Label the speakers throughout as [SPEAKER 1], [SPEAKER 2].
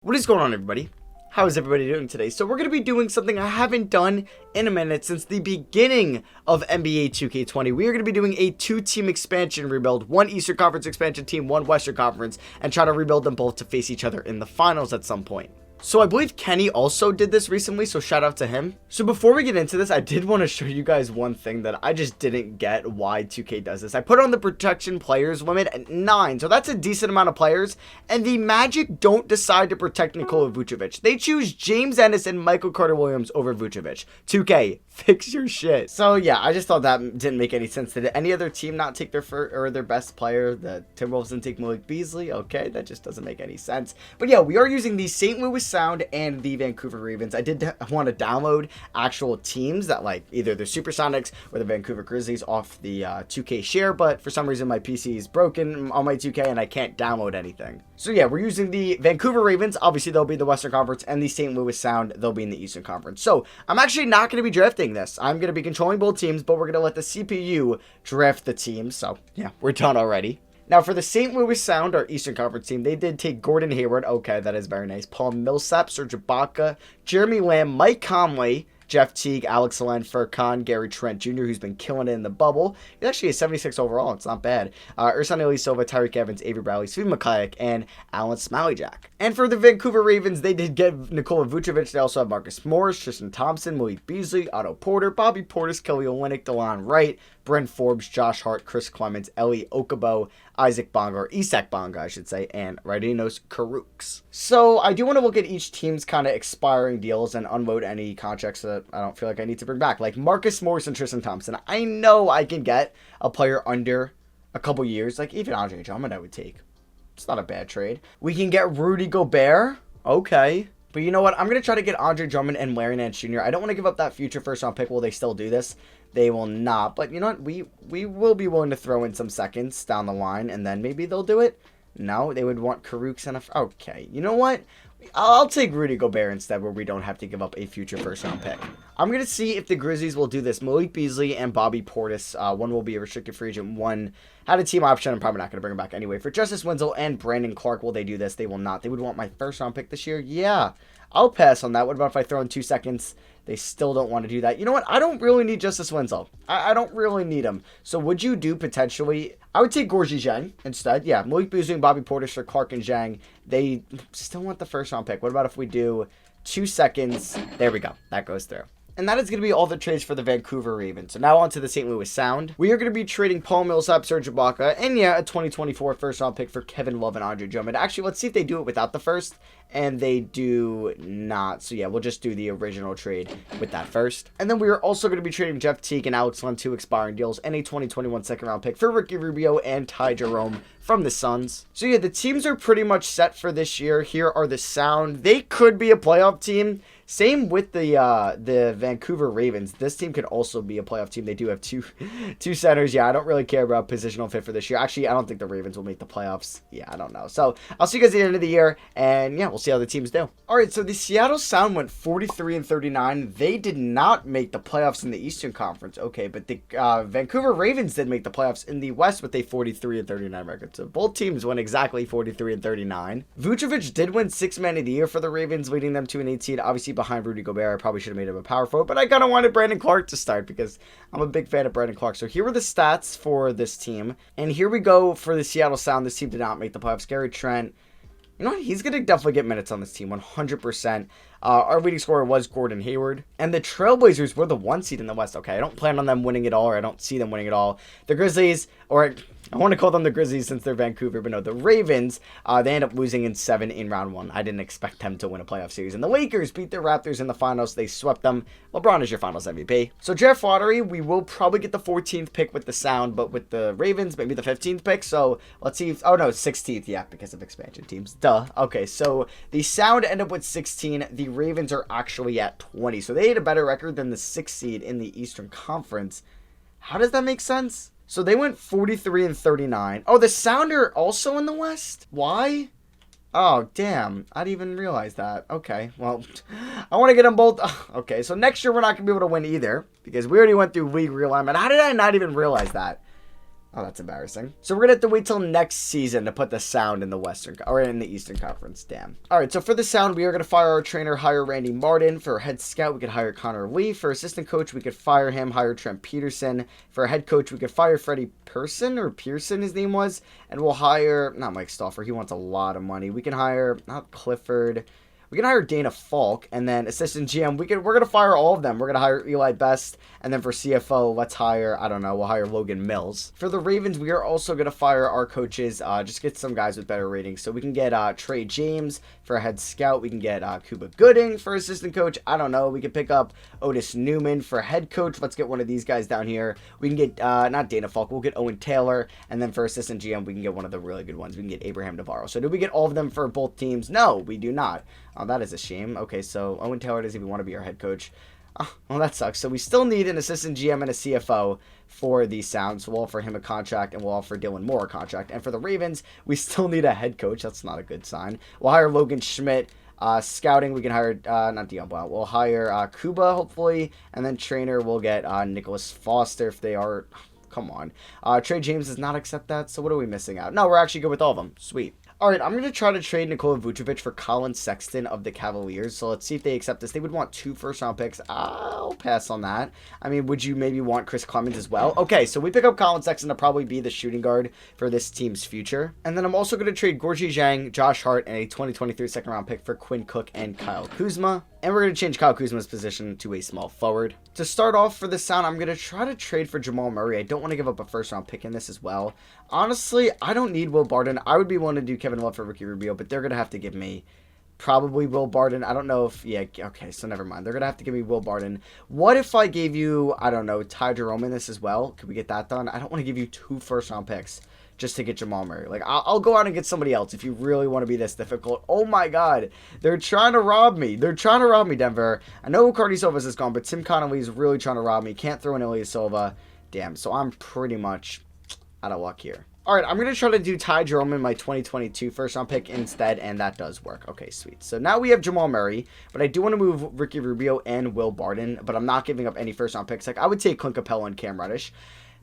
[SPEAKER 1] What is going on, everybody? How is everybody doing today? So we're going to be doing something I haven't done in a minute since the beginning of NBA 2K20. We are going to be doing a 2-team expansion rebuild, one Eastern Conference expansion team, one Western Conference, and try to rebuild them both to face each other in the finals at some point. So I believe Kenny also did this recently, so shout out to him. So before we get into this, I did want to show you guys one thing that I just didn't get why 2K does this. I put on the protection players limit at 9, so that's a decent amount of players, and the Magic don't decide to protect Nikola Vucevic. They choose James Ennis and Michael Carter-Williams over Vucevic. 2K, fix your shit. So yeah, I just thought that didn't make any sense. Did any other team not take their best player? The Timberwolves didn't take Malik Beasley. Okay, that just doesn't make any sense. But yeah, we are using the St. Louis Sound and the Vancouver Ravens. I did want to download actual teams that like either the Supersonics or the Vancouver Grizzlies off the 2K share, but for some reason my PC is broken on my 2K and I can't download anything. So yeah, we're using the Vancouver Ravens. Obviously they'll be the Western Conference, and the St. Louis Sound, they'll be in the Eastern Conference. So I'm actually not going to be drafting this. I'm going to be controlling both teams, but we're going to let the CPU draft the teams. So yeah, we're done already. Now, for the St. Louis Sound, our Eastern Conference team, they did take Gordon Hayward. Okay, that is very nice. Paul Millsap, Serge Ibaka, Jeremy Lamb, Mike Conley, Jeff Teague, Alex Len, Furkan, Gary Trent Jr., who's been killing it in the bubble. He's actually a 76 overall. It's not bad. Ersan Ilyasova, Tyreek Evans, Avery Bradley, Svi Mikhailiuk, and Alan Smalleyjack. And for the Vancouver Ravens, they did get Nikola Vucevic. They also have Marcus Morris, Tristan Thompson, Malik Beasley, Otto Porter, Bobby Portis, Kelly Olynyk, DeLon Wright, Brent Forbes, Josh Hart, Chris Clemens, Eli Okubo, Isaac Bonga, or Isak Bonga, I should say, and Radinos Karuks. So I do want to look at each team's kind of expiring deals and unload any contracts that I don't feel like I need to bring back. Like Marcus Morris and Tristan Thompson. I know I can get a player under a couple years. Like even Andre Drummond I would take. It's not a bad trade. We can get Rudy Gobert. Okay. But you know what? I'm going to try to get Andre Drummond and Larry Nance Jr. I don't want to give up that future first round pick. Will they still do this? They will not. But you know what? We will be willing to throw in some seconds down the line, and then maybe they'll do it. No, they would want Karuks and okay. You know what? I'll take Rudy Gobert instead, where we don't have to give up a future first round pick. I'm going to see if the Grizzlies will do this. Malik Beasley and Bobby Portis. One will be a restricted free agent. One had a team option. I'm probably not going to bring him back anyway. For Justice Winslow and Brandon Clark, will they do this? They will not. They would want my first round pick this year. Yeah, I'll pass on that. What about if I throw in 2 seconds? They still don't want to do that. You know what? I don't really need Justice Winslow. I don't really need him. So would you do potentially... I would take Gorgie Zhang instead. Yeah, Malik Beasley and Bobby Portis for Clark and Zhang. They still want the first round pick. What about if we do 2 seconds? There we go. That goes through. And that is going to be all the trades for the Vancouver Ravens. So now on to the St. Louis Sound. We are going to be trading Paul Millsap, Serge Ibaka, and yeah, a 2024 first round pick for Kevin Love and Andre Drummond. Actually, let's see if they do it without the first. And they do not. So yeah, we'll just do the original trade with that first. And then we are also going to be trading Jeff Teague and Alex Len, 2 expiring deals, and a 2021 second round pick for Ricky Rubio and Ty Jerome from the Suns. So yeah, the teams are pretty much set for this year. Here are the Sound. They could be a playoff team. Same with the Vancouver Ravens. This team could also be a playoff team. They do have two centers. Yeah, I don't really care about positional fit for this year. Actually, I don't think the Ravens will make the playoffs. Yeah, I don't know. So I'll see you guys at the end of the year, and yeah, we'll see how the teams do. All right, so the Seattle Sound went 43-39. They did not make the playoffs in the Eastern Conference. Okay, but the Vancouver Ravens did make the playoffs in the West with a 43-39 record. So both teams went exactly 43-39. Vucevic did win 6th Man of the Year for the Ravens, leading them to an 8 seed. Obviously, behind Rudy Gobert, I probably should have made him a power forward, but I kind of wanted Brandon Clark to start because I'm a big fan of Brandon Clark. So here were the stats for this team, and here we go for the Seattle Sound. This team did not make the playoffs. Gary Trent, you know what? He's going to definitely get minutes on this team, 100%. Our leading scorer was Gordon Hayward. And the Trailblazers were the 1 seed in the West. Okay, I don't plan on them winning it all, or I don't see them winning it all. The Grizzlies, or I want to call them the Grizzlies since they're Vancouver, but no, the Ravens, they end up losing in 7 in round 1. I didn't expect them to win a playoff series. And the Lakers beat the Raptors in the finals. They swept them. LeBron is your finals MVP. So draft lottery, we will probably get the 14th pick with the Sound, but with the Ravens, maybe the 15th pick. So let's see if, oh no, 16th, yeah, because of expansion teams. Duh. Okay, so the Sound end up with 16. The Ravens are actually at 20. So they had a better record than the 6th seed in the Eastern Conference. How does that make sense? So they went 43-39. Oh, the Sound are also in the West? Why? Oh, damn. I didn't even realize that. Okay, well, I want to get them both. Okay, so next year we're not going to be able to win either because we already went through league realignment. How did I not even realize that? Oh, that's embarrassing. So we're gonna have to wait till next season to put the Sound in the Western or in the Eastern Conference. Damn. All right. So for the Sound, we are gonna fire our trainer, hire Randy Martin. For head scout, we could hire Connor Lee. For assistant coach, we could fire him, hire Trent Peterson. For head coach, we could fire Freddie Pearson, his name was, and we'll hire not Mike Stauffer. He wants a lot of money. We can hire not Clifford. We can hire Dana Falk, and then assistant GM, we're gonna fire all of them. We're gonna hire Eli Best, and then for CFO, let's hire, I don't know, we'll hire Logan Mills. For the Ravens, we are also gonna fire our coaches, just get some guys with better ratings. So we can get Trey James for a head scout. We can get Cuba Gooding for assistant coach. I don't know. We can pick up Otis Newman for head coach. Let's get one of these guys down here. We can get not Dana Falk. We'll get Owen Taylor, and then for assistant GM, we can get one of the really good ones. We can get Abraham Navarro. So do we get all of them for both teams? No, we do not. Oh, that is a shame. Okay, so Owen Taylor doesn't even want to be our head coach. Oh, well, that sucks. So we still need an assistant GM and a CFO for the Sounds. So we'll offer him a contract, and we'll offer Dylan Moore a contract. And for the Ravens, we still need a head coach. That's not a good sign. We'll hire Logan Schmidt. Scouting, we can hire, not Dion Blount. We'll hire Kuba, hopefully. And then trainer, we'll get Nicholas Foster if they are... Come on. Trey James does not accept that, so what are we missing out? No, we're actually good with all of them. Sweet. All right, I'm going to try to trade Nikola Vucevic for Colin Sexton of the Cavaliers. So let's see if they accept this. They would want 2 first-round picks. I'll pass on that. I mean, would you maybe want Chris Clemens as well? Okay, so we pick up Colin Sexton to probably be the shooting guard for this team's future. And then I'm also going to trade Gorgie Zhang, Josh Hart, and a 2023 second-round pick for Quinn Cook and Kyle Kuzma. And we're going to change Kyle Kuzma's position to a small forward. To start off for the Sound, I'm going to try to trade for Jamal Murray. I don't want to give up a first-round pick in this as well. Honestly, I don't need Will Barton. I would be willing to do Kevin Love for Ricky Rubio, but they're going to have to give me probably Will Barton. I don't know if... Yeah, okay, so never mind. They're going to have to give me Will Barton. What if I gave you, I don't know, Ty Jerome in this as well? Could we get that done? I don't want to give you 2 first-round picks just to get Jamal Murray. Like, I'll go out and get somebody else if you really want to be this difficult. Oh my God. They're trying to rob me. They're trying to rob me, Denver. I know Cardi Silva's is gone, but Tim Connolly is really trying to rob me. Can't throw in Ilyasova. Damn, so I'm pretty much out of luck here. All right, I'm going to try to do Ty Jerome in my 2022 first-round pick instead, and that does work. Okay, sweet. So now we have Jamal Murray, but I do want to move Ricky Rubio and Will Barton, but I'm not giving up any first-round picks. Like, I would take Clint Capella and Cam Reddish.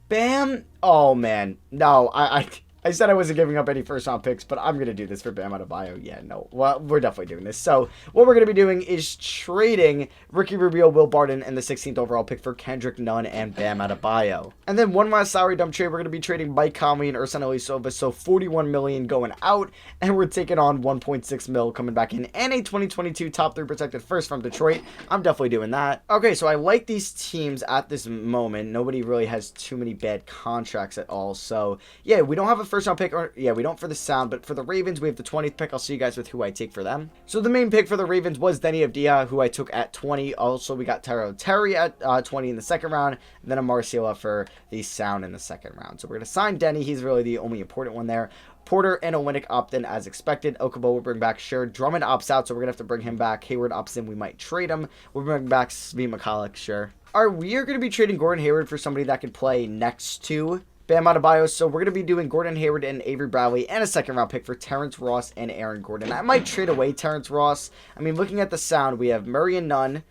[SPEAKER 1] Bam. Oh, man. No, I said I wasn't giving up any first-round picks, but I'm going to do this for Bam Adebayo. Yeah, no. Well, we're definitely doing this. So what we're going to be doing is trading Ricky Rubio, Will Barton, and the 16th overall pick for Kendrick Nunn and Bam Adebayo. And then one last salary dump trade. We're going to be trading Mike Conley and Ersan Ilyasova. So $41 million going out, and we're taking on $1.6 million coming back in, and a 2022 top 3 protected first from Detroit. I'm definitely doing that. Okay, so I like these teams at this moment. Nobody really has too many bad contracts at all. So yeah, we don't have a first-round pick, or yeah, we don't for the Sound, but for the Ravens, we have the 20th pick. I'll see you guys with who I take for them. So the main pick for the Ravens was Denny Avdia, who I took at 20. Also, we got Tyrell Terry at 20 in the second round, and then a Marcella for the Sound in the second round. So we're going to sign Denny. He's really the only important one there. Porter and Olynyk opt in as expected. Okubo will bring back Sure. Drummond opts out, so we're going to have to bring him back. Hayward opts in. We might trade him. We'll bring back Svi McCulloch, Sure. All right, we are going to be trading Gordon Hayward for somebody that could play next to Bam Adebayo. So we're going to be doing Gordon Hayward and Avery Bradley and a second-round pick for Terrence Ross and Aaron Gordon. I might trade away Terrence Ross. I mean, looking at the Sound, we have Murray and Nunn.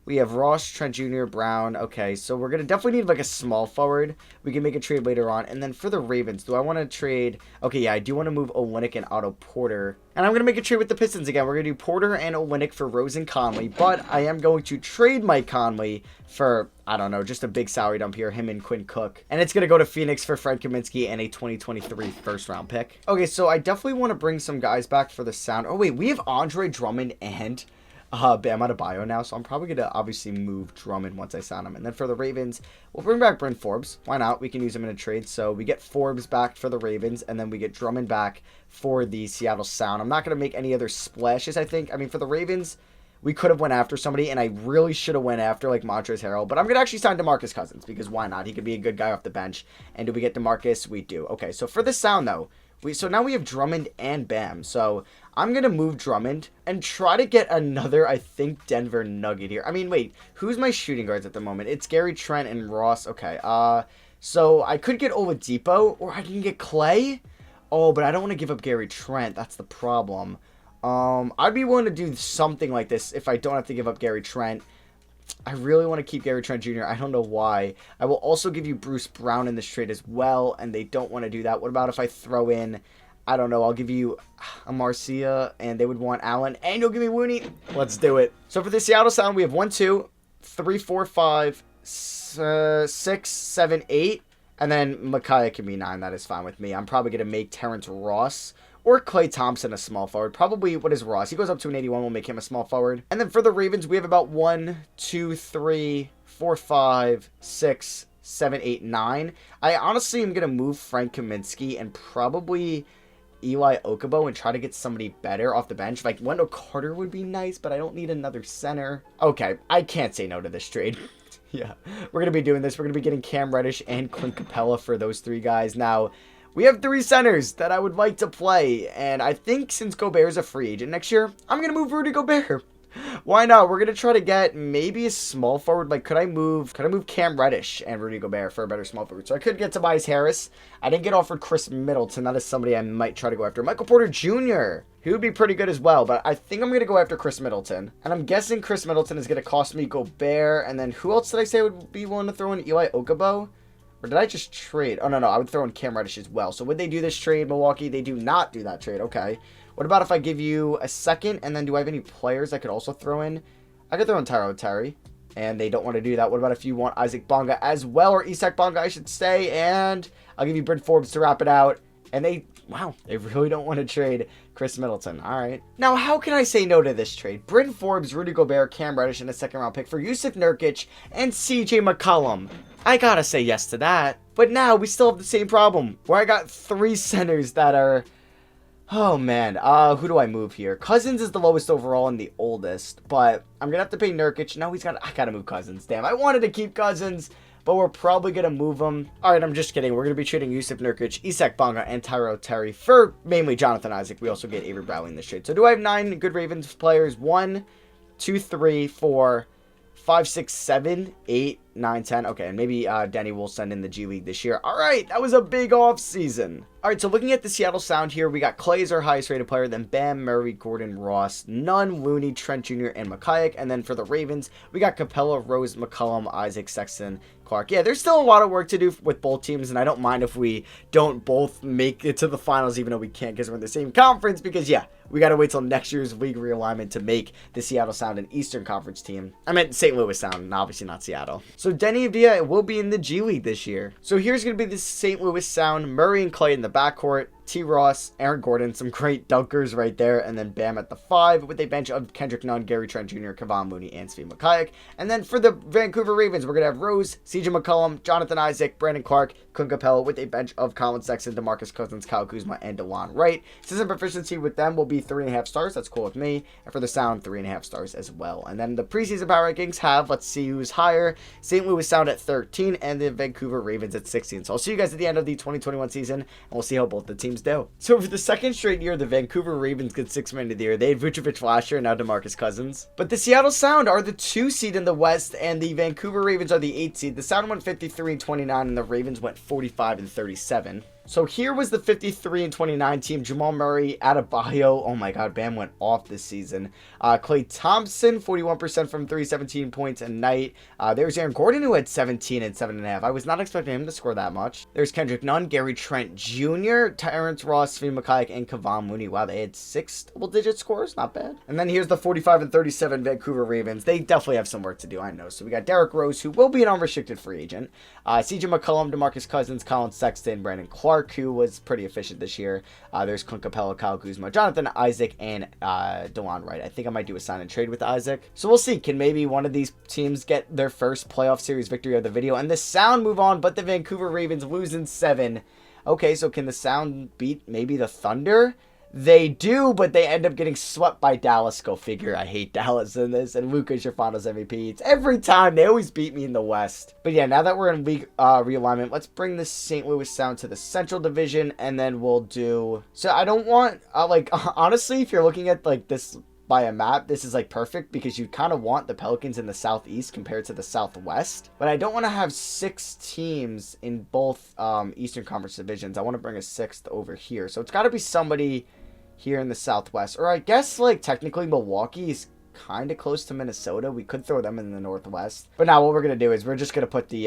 [SPEAKER 1] We have Ross, Trent Jr., Brown. Okay, so we're going to definitely need like a small forward. We can make a trade later on. And then for the Ravens, do I want to trade? Okay, yeah, I do want to move Olynyk and Otto Porter. And I'm going to make a trade with the Pistons again. We're going to do Porter and Olynyk for Rose and Conley. But I am going to trade Mike Conley for, I don't know, just a big salary dump here, him and Quinn Cook. And it's going to go to Phoenix for Fred Kaminsky and a 2023 first-round pick. Okay, so I definitely want to bring some guys back for the Sound. Oh, wait, we have Andre Drummond and Bam Adebayo now, so I'm probably going to obviously move Drummond once I sign him. And then for the Ravens, we'll bring back Bryn Forbes. Why not? We can use him in a trade. So we get Forbes back for the Ravens, and then we get Drummond back for the Seattle Sound. I'm not going to make any other splashes, I think. I mean, for the Ravens, we could have went after somebody, and I really should have went after, like, Montrezl Harrell. But I'm going to actually sign DeMarcus Cousins, because why not? He could be a good guy off the bench. And do we get DeMarcus? We do. Okay, so for the Sound, though, so now we have Drummond and Bam. So I'm going to move Drummond and try to get another, I think, Denver Nugget here. I mean, wait, who's my shooting guards at the moment? It's Gary Trent and Ross. Okay, so I could get Oladipo, or I can get Clay. Oh, but I don't want to give up Gary Trent. That's the problem. I'd be willing to do something like this if I don't have to give up Gary Trent. I really want to keep Gary Trent Jr. I don't know why. I will also give you Bruce Brown in this trade as well, and they don't want to do that. What about if I throw in, I don't know, I'll give you a Marcia, and they would want Allen, and you'll give me Wooney? Let's do it. So for the Seattle Sound, we have 1, 2, 3, 4, 5, 6, 7, 8, and then Micaiah can be 9. That is fine with me. I'm probably going to make Terrence Ross or Clay Thompson a small forward. Probably, what is Ross? He goes up to an 81. We'll make him a small forward. And then for the Ravens, we have about 1, 2, 3, 4, 5, 6, 7, 8, 9. I honestly am going to move Frank Kaminsky and probably Eli Okubo and try to get somebody better off the bench. Like, Wendell Carter would be nice, but I don't need another center. Okay, I can't say no to this trade. Yeah, we're going to be doing this. We're going to be getting Cam Reddish and Clint Capella for those 3 guys. Now, we have 3 centers that I would like to play, and I think since Gobert is a free agent next year, I'm going to move Rudy Gobert. Why not? We're going to try to get maybe a small forward. Like, could I move Cam Reddish and Rudy Gobert for a better small forward? So I could get Tobias Harris. I didn't get offered Chris Middleton. That is somebody I might try to go after. Michael Porter Jr., he would be pretty good as well, but I think I'm going to go after Chris Middleton. And I'm guessing Chris Middleton is going to cost me Gobert. And then who else did I say would be willing to throw in? Eli Okubo? Or did I just trade? Oh, no, I would throw in Cam Reddish as well. So would they do this trade, Milwaukee? They do not do that trade. Okay. What about if I give you a second, and then do I have any players I could also throw in? I could throw in Tyro Terry, and they don't want to do that. What about if you want Isaac Bonga as well, or Isak Bonga, I should say, and I'll give you Bryn Forbes to wrap it out. And they really don't want to trade Chris Middleton. All right. Now, how can I say no to this trade? Bryn Forbes, Rudy Gobert, Cam Reddish, and a second-round pick for Yusuf Nurkic and CJ McCollum. I gotta say yes to that. But now we still have the same problem, where I got 3 centers that are... Oh, man. Who do I move here? Cousins is the lowest overall and the oldest, but I'm going to have to pay Nurkic. No, I got to move Cousins. Damn, I wanted to keep Cousins, but we're probably going to move him. All right, I'm just kidding. We're going to be trading Yusuf Nurkic, Isak Bonga, and Tyro Terry for mainly Jonathan Isaac. We also get Avery Bradley in this trade. So do I have 9 good Ravens players? 1, 2, 3, 4, 5, 6, 7, 8, 9, 10. Okay, and maybe Denny will send in the G League this year. All right, that was a big off season. All right, so looking at the Seattle Sound here, we got Clay as our highest rated player, then Bam, Murray, Gordon, Ross, Nunn, Looney, Trent Jr., and Micaiah. And then for the Ravens, we got Capella, Rose, McCollum, Isaac, Sexton, Clark. Yeah, there's still a lot of work to do with both teams, and I don't mind if we don't both make it to the finals, even though we can't because we're in the same conference, because, yeah, we got to wait till next year's league realignment to make the Seattle Sound an Eastern Conference team. I meant St. Louis Sound, and obviously not Seattle. So Denny Avdia will be in the G League this year. So here's going to be the St. Louis Sound, Murray and Clay in the backcourt, T. Ross, Aaron Gordon, some great dunkers right there, and then Bam at the 5 with a bench of Kendrick Nunn, Gary Trent Jr., Kevon Mooney, and Svi Micaiah. And then for the Vancouver Ravens, we're going to have Rose, CJ McCollum, Jonathan Isaac, Brandon Clark, Clint Capella with a bench of Colin Sexton, DeMarcus Cousins, Kyle Kuzma, and DeLon Wright. System proficiency with them will be 3.5 stars. That's cool with me. And for the Sound, 3.5 stars as well. And then the preseason power rankings have, let's see who's higher, St. Louis Sound at 13 and the Vancouver Ravens at 16. So I'll see you guys at the end of the 2021 season, and we'll see how both the teams do. So for the second straight year, the Vancouver Ravens get 6 Man of the Year. They had Vucevic last year, and now DeMarcus Cousins. But the Seattle Sound are the 2 seed in the West, and the Vancouver Ravens are the 8 seed. The Sound went 53-29, and the Ravens went 45-37. So here was the 53-29 team. Jamal Murray, Adebayo. Oh my God, Bam went off this season. Klay Thompson, 41% from 3, 17 points a night. There's Aaron Gordon, who had 17 and 7.5. I was not expecting him to score that much. There's Kendrick Nunn, Gary Trent Jr., Terrence Ross, Svi Micaiah, and Kevon Mooney. Wow, they had 6 double-digit scores. Not bad. And then here's the 45-37 Vancouver Ravens. They definitely have some work to do, I know. So we got Derrick Rose, who will be an unrestricted free agent. CJ McCollum, DeMarcus Cousins, Colin Sexton, Brandon Clark, who was pretty efficient this year. There's Clint Capella, Kyle Kuzma, Jonathan Isaac, and DeLon Wright. I think I might do a sign and trade with Isaac. So we'll see. Can maybe one of these teams get their first playoff series victory of the video? And the Sound move on, but the Vancouver Ravens lose in 7. Okay, so can the Sound beat maybe the Thunder? They do, but they end up getting swept by Dallas. Go figure. I hate Dallas in this. And Luka's your finals MVP. It's every time. They always beat me in the West. But yeah, now that we're in league realignment, let's bring the St. Louis Sound to the Central Division. And then we'll do... So I don't want... honestly, if you're looking at like this by a map, this is like perfect because you kind of want the Pelicans in the Southeast compared to the Southwest. But I don't want to have 6 teams in both Eastern Conference divisions. I want to bring a 6th over here. So it's got to be somebody here in the Southwest. Or I guess like technically Milwaukee is kind of close to Minnesota. We could throw them in the Northwest. But now what we're going to do is we're just going to put the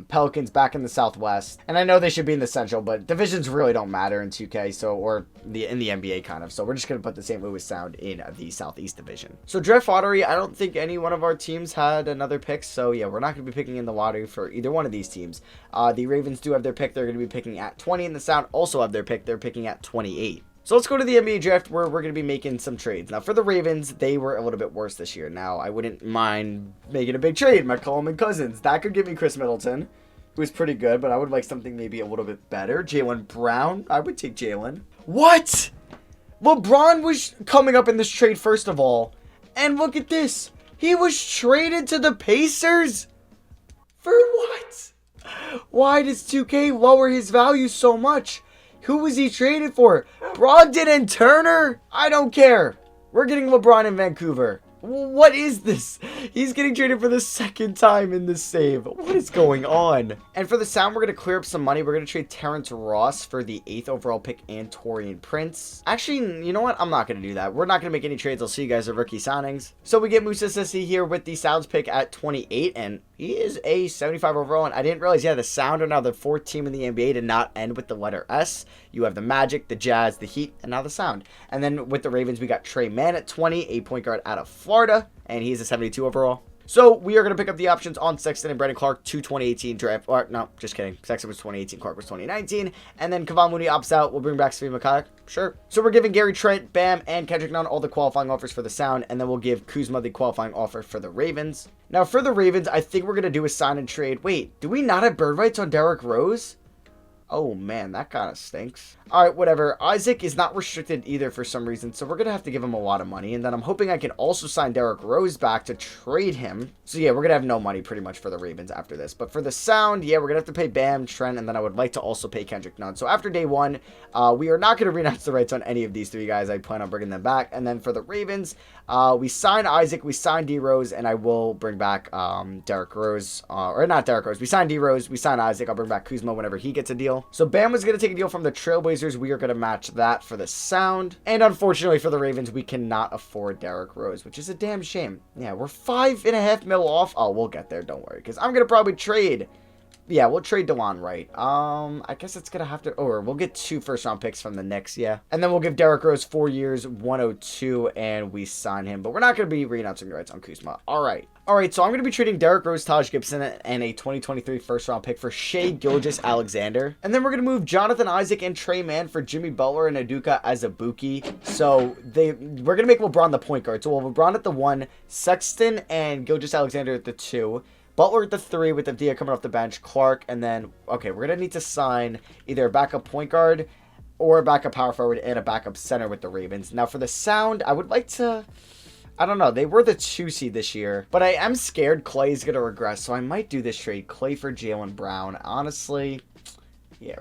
[SPEAKER 1] Pelicans back in the Southwest. And I know they should be in the Central, but divisions really don't matter in 2K, so or in the NBA kind of. So we're just going to put the St. Louis Sound in the Southeast Division. So draft lottery, I don't think any one of our teams had another pick. So yeah, we're not going to be picking in the lottery for either one of these teams. The Ravens do have their pick. They're going to be picking at 20, and the Sound also have their pick. They're picking at 28. So let's go to the NBA draft where we're going to be making some trades. Now, for the Ravens, they were a little bit worse this year. Now, I wouldn't mind making a big trade. McCollum and Cousins. That could give me Chris Middleton, who is pretty good, but I would like something maybe a little bit better. Jaylen Brown. I would take Jaylen. What? LeBron was coming up in this trade, first of all. And look at this. He was traded to the Pacers? For what? Why does 2K lower his value so much? Who was he traded for? Brogdon and Turner? I don't care. We're getting LeBron in Vancouver. What is this? He's getting traded for the second time in this save. What is going on? And for the Sound, we're going to clear up some money. We're going to trade Terrence Ross for the 8th overall pick and Taurean Prince. Actually, you know what? I'm not going to do that. We're not going to make any trades. I'll see you guys at rookie signings. So we get Musa Sissi here with the Sound's pick at 28, and he is a 75 overall. And I didn't realize, yeah, the Sound are now the 4th team in the NBA to not end with the letter S. You have the Magic, the Jazz, the Heat, and now the Sound. And then with the Ravens, we got Trey Mann at 20, a point guard out of Florida, and he's a 72 overall. So we are going to pick up the options on Sexton and Brandon Clark to 2018 draft. Or, no, just kidding. Sexton was 2018, Clark was 2019. And then Kevon Looney opts out. We'll bring back Svi Mikhailiuk. Sure. So we're giving Gary Trent, Bam, and Kendrick Nunn all the qualifying offers for the Sound. And then we'll give Kuzma the qualifying offer for the Ravens. Now, for the Ravens, I think we're going to do a sign and trade. Wait, do we not have bird rights on Derrick Rose? Oh, man, that kind of stinks. All right, whatever. Isaac is not restricted either for some reason, so we're going to have to give him a lot of money. And then I'm hoping I can also sign Derrick Rose back to trade him. So, yeah, we're going to have no money pretty much for the Ravens after this. But for the Sound, yeah, we're going to have to pay Bam, Trent, and then I would like to also pay Kendrick Nunn. So after day one, we are not going to renounce the rights on any of these three guys. I plan on bringing them back. And then for the Ravens, we sign Isaac, we sign D Rose, and I will bring back Derrick Rose. Or not Derrick Rose. We sign D Rose, we sign Isaac. I'll bring back Kuzma whenever he gets a deal. So Bam was going to take a deal from the Trailblazers. We are going to match that for the Sound. And unfortunately for the Ravens, we cannot afford Derrick Rose, which is a damn shame. Yeah, we're $5.5 million off. Oh, we'll get there. Don't worry, because I'm going to probably trade. Yeah, we'll trade DeLon Wright. I guess it's going to have to... Or we'll get 2 first-round picks from the Knicks, yeah. And then we'll give Derrick Rose 4 years, 102, and we sign him. But we're not going to be renouncing the rights on Kuzma. All right. All right, so I'm going to be trading Derrick Rose, Taj Gibson, and a 2023 first-round pick for Shai Gilgeous-Alexander. And then we're going to move Jonathan Isaac and Trey Mann for Jimmy Butler and Udoka Azubuike. So we're going to make LeBron the point guard. So we'll have LeBron at the 1, Sexton and Gilgeous-Alexander at the 2. Butler at the 3 with Avdija coming off the bench, Clark, and then, okay, we're going to need to sign either a backup point guard or a backup power forward and a backup center with the Ravens. Now, for the Sound, I would like to... I don't know. They were the 2 seed this year, but I am scared Clay's going to regress, so I might do this trade. Clay for Jaylen Brown. Honestly, yeah,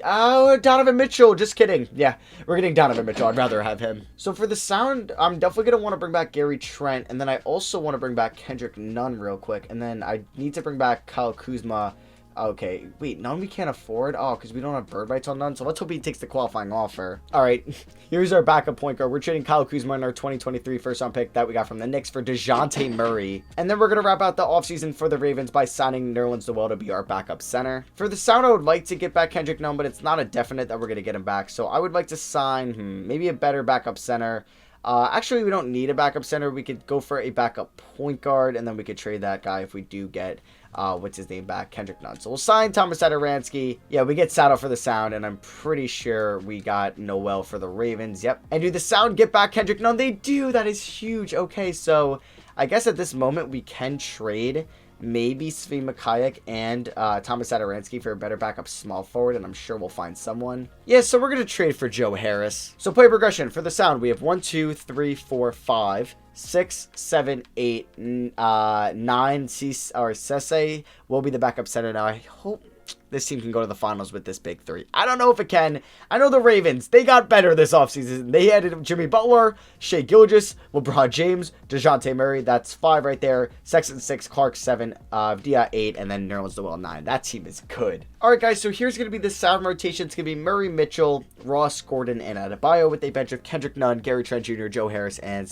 [SPEAKER 1] oh, Donovan Mitchell. Just kidding. Yeah, we're getting Donovan Mitchell. I'd rather have him. So for the Sound, I'm definitely going to want to bring back Gary Trent, and then I also want to bring back Kendrick Nunn real quick, and then I need to bring back Kyle Kuzma. Okay, wait, Nunn we can't afford? Oh, because we don't have bird rights on Nunn, so let's hope he takes the qualifying offer. All right, here's our backup point guard. We're trading Kyle Kuzma in our 2023 first-round pick that we got from the Knicks for DeJounte Murray. And then we're going to wrap out the offseason for the Ravens by signing Nerlens Noel to be our backup center. For the Sound, I would like to get back Kendrick Nunn, but it's not a definite that we're going to get him back, so I would like to sign maybe a better backup center. Actually, we don't need a backup center. We could go for a backup point guard, and then we could trade that guy if we do get... what's his name back? Kendrick Nunn. So we'll sign Thomas Satoransky. Yeah, we get Sato for the Sound, and I'm pretty sure we got Noel for the Ravens. Yep. And do the Sound get back Kendrick Nunn? They do. That is huge. Okay, so I guess at this moment we can trade maybe Svi Mikhailiuk and Thomas Satoransky for a better backup small forward, and I'm sure we'll find someone. Yeah, so we're going to trade for Joe Harris. So play progression. For the Sound, we have 1, 2, 3, 4, 5... 6, 7, 8, 9. Sese will be the backup center now. I hope this team can go to the finals with this big three. I don't know if it can. I know the Ravens, they got better this offseason. They added Jimmy Butler, Shai Gilgeous, LeBron James, DeJounte Murray. That's 5 right there. Sexton 6, Clark 7, Dia 8, and then Nerlens Noel 9. That team is good. All right, guys, so here's going to be the sound rotation. It's going to be Murray, Mitchell, Ross, Gordon, and Adebayo with a bench of Kendrick Nunn, Gary Trent Jr., Joe Harris, and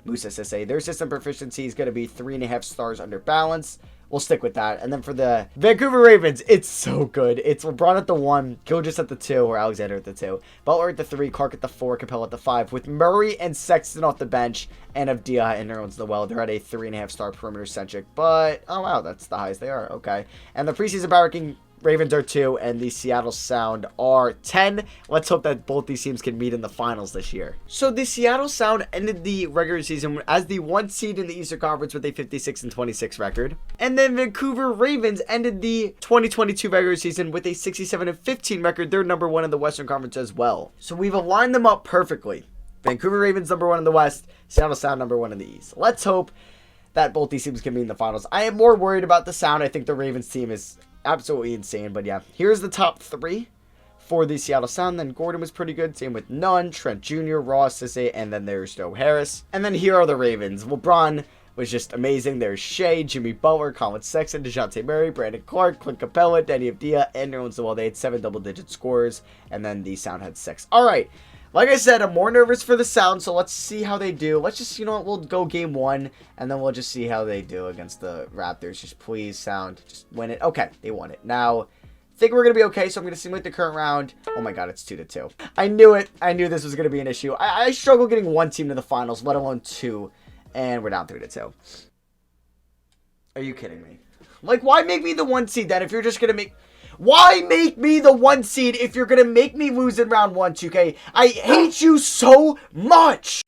[SPEAKER 1] Musa Sisse. Their system proficiency is going to be 3.5 stars under balance. We'll stick with that. And then for the Vancouver Ravens, it's so good. It's LeBron at the 1, Gilgeous at the 2, or Alexander at the 2, Butler at the 3, Clark at the 4, Capella at the 5, with Murray and Sexton off the bench, and Avdia and Nerlens Noel. They're at a 3.5 star perimeter centric, but oh wow, that's the highest they are. Okay. And the preseason power ranking Ravens are 2, and the Seattle Sound are 10. Let's hope that both these teams can meet in the finals this year. So the Seattle Sound ended the regular season as the 1 seed in the Eastern Conference with a 56-26 record. And then Vancouver Ravens ended the 2022 regular season with a 67-15 record. They're number 1 in the Western Conference as well. So we've aligned them up perfectly. Vancouver Ravens number 1 in the West, Seattle Sound number 1 in the East. Let's hope that both these teams can meet in the finals. I am more worried about the Sound. I think the Ravens team is absolutely insane, but yeah, here's the top 3 for the Seattle Sound. Then Gordon was pretty good, same with Nunn, Trent Jr., Ross, Sisse, and then there's Joe Harris. And then here are the Ravens. LeBron was just amazing. There's Shai, Jimmy Butler, Colin Sexton, DeJounte Murray, Brandon Clark, Clint Capella, Danny Avdia, and Nerlens Noel. They had 7 double-digit scores, and then the Sound had 6. All right. Like I said, I'm more nervous for the Sound, so let's see how they do. Let's just, you know what, we'll go game 1, and then we'll just see how they do against the Raptors. Just please, Sound, just win it. Okay, they won it. Now, I think we're going to be okay, so I'm going to simulate the current round. Oh my god, it's 2-2. I knew it. I knew this was going to be an issue. I struggle getting 1 team to the finals, let alone 2, and we're down 3-2. Are you kidding me? Like, why make me the 1 seed then if you're just going to make... Why make me the 1 seed if you're going to make me lose in round 1, 2K? I hate you so much!